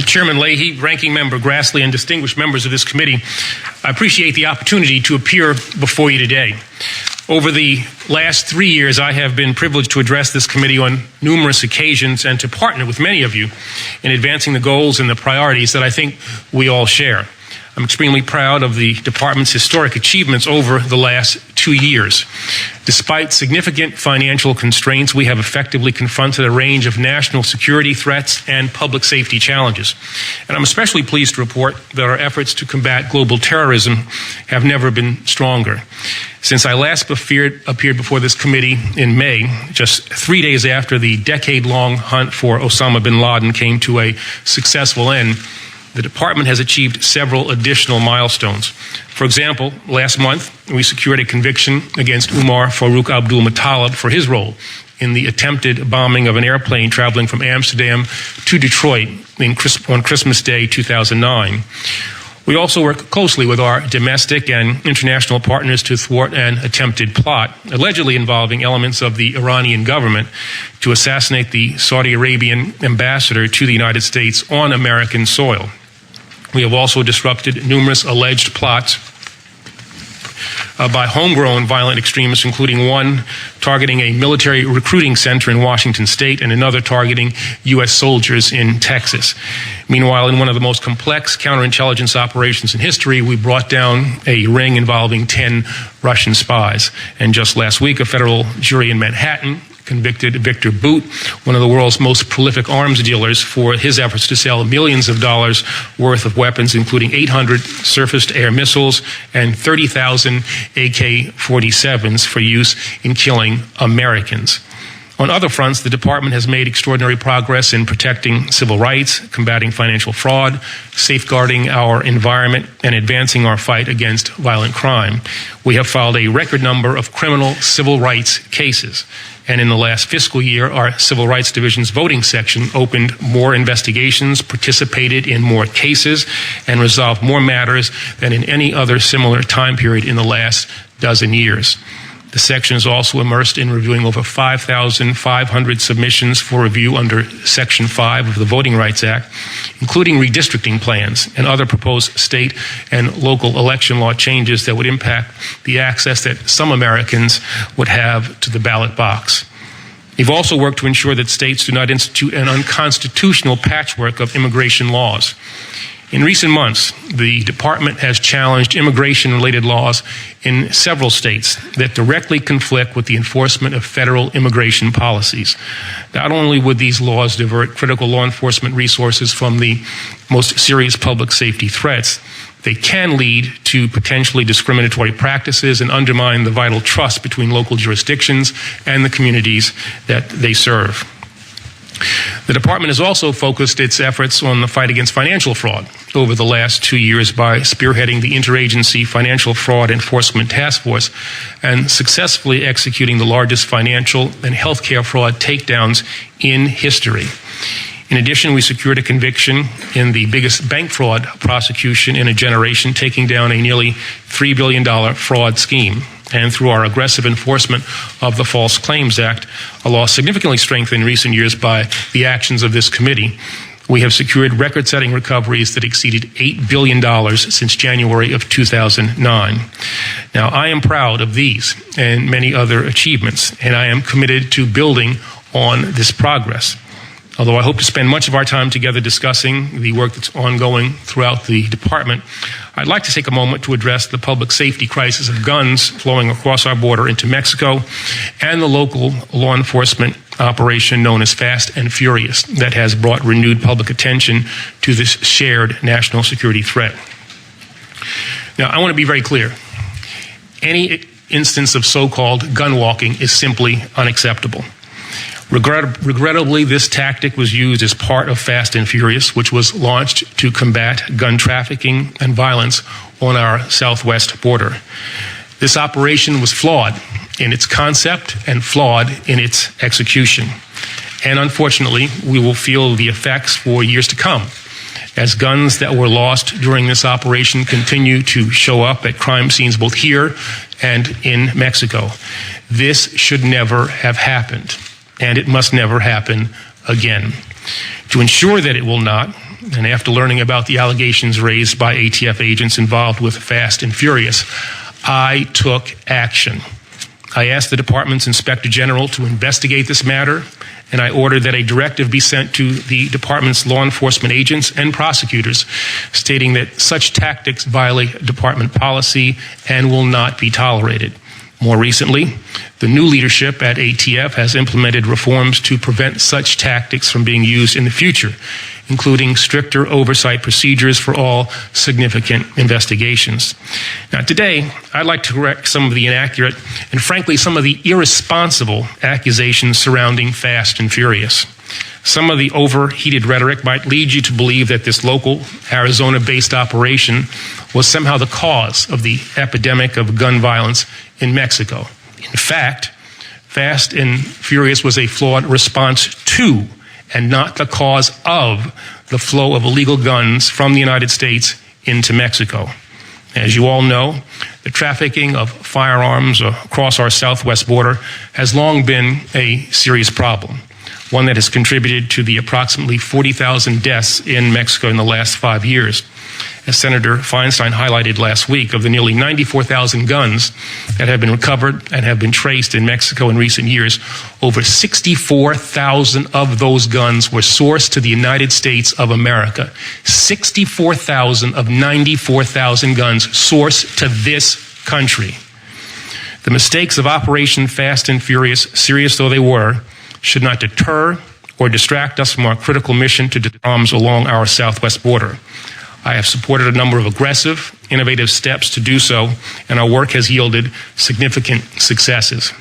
Chairman Leahy, Ranking Member Grassley, and distinguished members of this committee, I appreciate the opportunity to appear before you today. Over the last 3 years, I have been privileged to address this committee on numerous occasions and to partner with many of you in advancing the goals and the priorities that I think we all share. I'm extremely proud of the department's historic achievements over the last 2 years. Despite significant financial constraints, we have effectively confronted a range of national security threats and public safety challenges. And I'm especially pleased to report that our efforts to combat global terrorism have never been stronger. Since I last appeared before this committee in May, just 3 days after the decade-long hunt for Osama bin Laden came to a successful end, the department has achieved several additional milestones. For example, last month, we secured a conviction against Umar Farouk Abdul-Muttalib for his role in the attempted bombing of an airplane traveling from Amsterdam to Detroit on Christmas Day 2009. We also work closely with our domestic and international partners to thwart an attempted plot, allegedly involving elements of the Iranian government, to assassinate the Saudi Arabian ambassador to the United States on American soil. We have also disrupted numerous alleged plots by homegrown violent extremists, including one targeting a military recruiting center in Washington state and another targeting U.S. soldiers in Texas. Meanwhile, in one of the most complex counterintelligence operations in history, we brought down a ring involving 10 Russian spies. And just last week, a federal jury in Manhattan convicted Victor Boot, one of the world's most prolific arms dealers, for his efforts to sell millions of dollars worth of weapons, including 800 surface-to-air missiles and 30,000 AK-47s for use in killing Americans. On other fronts, the department has made extraordinary progress in protecting civil rights, combating financial fraud, safeguarding our environment, and advancing our fight against violent crime. We have filed a record number of criminal civil rights cases. And in the last fiscal year, our Civil Rights Division's voting section opened more investigations, participated in more cases, and resolved more matters than in any other similar time period in the last dozen years. The section is also immersed in reviewing over 5,500 submissions for review under Section 5 of the Voting Rights Act, including redistricting plans and other proposed state and local election law changes that would impact the access that some Americans would have to the ballot box. We've also worked to ensure that states do not institute an unconstitutional patchwork of immigration laws. In recent months, the department has challenged immigration-related laws in several states that directly conflict with the enforcement of federal immigration policies. Not only would these laws divert critical law enforcement resources from the most serious public safety threats, they can lead to potentially discriminatory practices and undermine the vital trust between local jurisdictions and the communities that they serve. The department has also focused its efforts on the fight against financial fraud over the last 2 years by spearheading the Interagency Financial Fraud Enforcement Task Force and successfully executing the largest financial and healthcare fraud takedowns in history. In addition, we secured a conviction in the biggest bank fraud prosecution in a generation, taking down a nearly $3 billion fraud scheme. And through our aggressive enforcement of the False Claims Act, a law significantly strengthened in recent years by the actions of this committee, we have secured record-setting recoveries that exceeded $8 billion since January of 2009. Now, I am proud of these and many other achievements, and I am committed to building on this progress. Although I hope to spend much of our time together discussing the work that's ongoing throughout the department, I'd like to take a moment to address the public safety crisis of guns flowing across our border into Mexico and the local law enforcement operation known as Fast and Furious that has brought renewed public attention to this shared national security threat. Now, I want to be very clear. Any instance of so-called gun walking is simply unacceptable. Regrettably, this tactic was used as part of Fast and Furious, which was launched to combat gun trafficking and violence on our southwest border. This operation was flawed in its concept and flawed in its execution. And unfortunately, we will feel the effects for years to come as guns that were lost during this operation continue to show up at crime scenes both here and in Mexico. This should never have happened, and it must never happen again. To ensure that it will not, and after learning about the allegations raised by ATF agents involved with Fast and Furious, I took action. I asked the department's Inspector General to investigate this matter, and I ordered that a directive be sent to the department's law enforcement agents and prosecutors, stating that such tactics violate department policy and will not be tolerated. More recently, the new leadership at ATF has implemented reforms to prevent such tactics from being used in the future, including stricter oversight procedures for all significant investigations. Now, today, I'd like to correct some of the inaccurate and, frankly, some of the irresponsible accusations surrounding Fast and Furious. Some of the overheated rhetoric might lead you to believe that this local, Arizona-based operation was somehow the cause of the epidemic of gun violence in Mexico. In fact, Fast and Furious was a flawed response to, and not the cause of, the flow of illegal guns from the United States into Mexico. As you all know, the trafficking of firearms across our southwest border has long been a serious problem, one that has contributed to the approximately 40,000 deaths in Mexico in the last 5 years. As Senator Feinstein highlighted last week, of the nearly 94,000 guns that have been recovered and have been traced in Mexico in recent years, over 64,000 of those guns were sourced to the United States of America. 64,000 of 94,000 guns sourced to this country. The mistakes of Operation Fast and Furious, serious though they were, should not deter or distract us from our critical mission to arms along our southwest border. I have supported a number of aggressive, innovative steps to do so, and our work has yielded significant successes.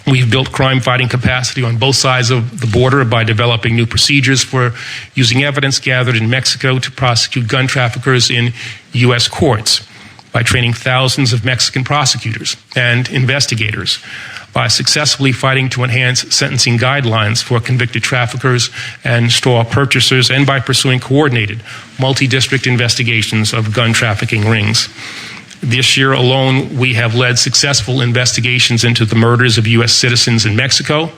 We've built crime-fighting capacity on both sides of the border by developing new procedures for using evidence gathered in Mexico to prosecute gun traffickers in U.S. courts, by training thousands of Mexican prosecutors and investigators, by successfully fighting to enhance sentencing guidelines for convicted traffickers and straw purchasers, and by pursuing coordinated multi-district investigations of gun trafficking rings. This year alone, we have led successful investigations into the murders of U.S. citizens in Mexico,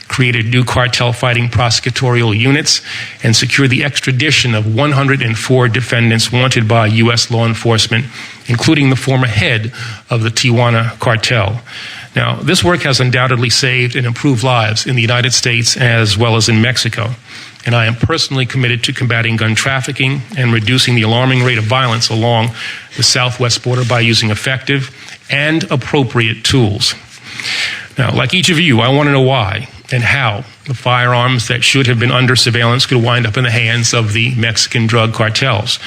created new cartel-fighting prosecutorial units, and secured the extradition of 104 defendants wanted by U.S. law enforcement, including the former head of the Tijuana cartel. Now, this work has undoubtedly saved and improved lives in the United States as well as in Mexico, and I am personally committed to combating gun trafficking and reducing the alarming rate of violence along the southwest border by using effective and appropriate tools. Now, like each of you, I want to know why and how the firearms that should have been under surveillance could wind up in the hands of the Mexican drug cartels.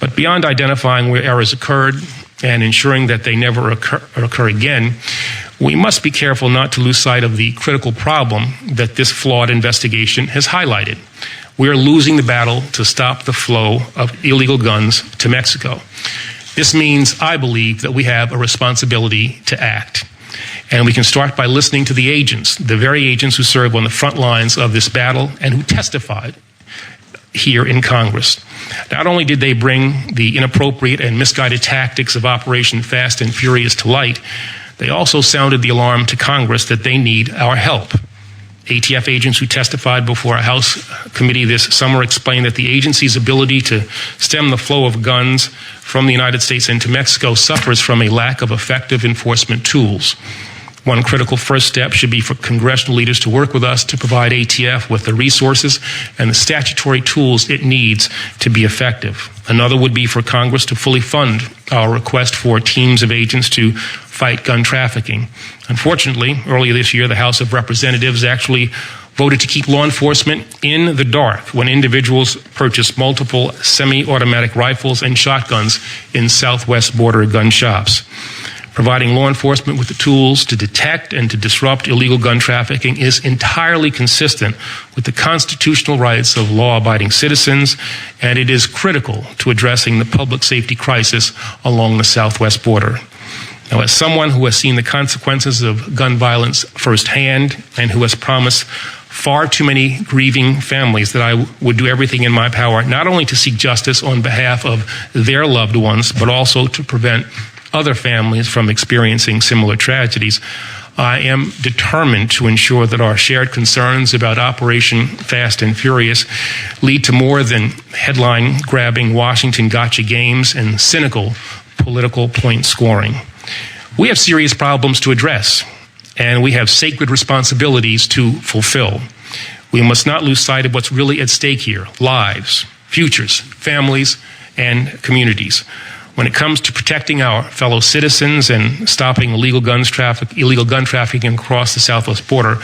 But beyond identifying where errors occurred and ensuring that they never occur again, we must be careful not to lose sight of the critical problem that this flawed investigation has highlighted. We are losing the battle to stop the flow of illegal guns to Mexico. This means, I believe, that we have a responsibility to act. And we can start by listening to the agents, the very agents who serve on the front lines of this battle and who testified here in Congress. Not only did they bring the inappropriate and misguided tactics of Operation Fast and Furious to light, they also sounded the alarm to Congress that they need our help. ATF agents who testified before a House committee this summer explained that the agency's ability to stem the flow of guns from the United States into Mexico suffers from a lack of effective enforcement tools. One critical first step should be for congressional leaders to work with us to provide ATF with the resources and the statutory tools it needs to be effective. Another would be for Congress to fully fund our request for teams of agents to fight gun trafficking. Unfortunately, earlier this year, the House of Representatives actually voted to keep law enforcement in the dark when individuals purchased multiple semi-automatic rifles and shotguns in southwest border gun shops. Providing law enforcement with the tools to detect and to disrupt illegal gun trafficking is entirely consistent with the constitutional rights of law-abiding citizens, and it is critical to addressing the public safety crisis along the southwest border. Now, as someone who has seen the consequences of gun violence firsthand and who has promised far too many grieving families that I would do everything in my power not only to seek justice on behalf of their loved ones, but also to prevent other families from experiencing similar tragedies, I am determined to ensure that our shared concerns about Operation Fast and Furious lead to more than headline-grabbing Washington gotcha games and cynical political point scoring. We have serious problems to address, and we have sacred responsibilities to fulfill. We must not lose sight of what's really at stake here: lives, futures, families, and communities. When it comes to protecting our fellow citizens and stopping illegal gun trafficking across the southwest border,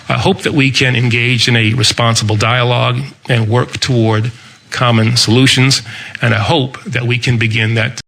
I hope that we can engage in a responsible dialogue and work toward common solutions, and I hope that we can begin that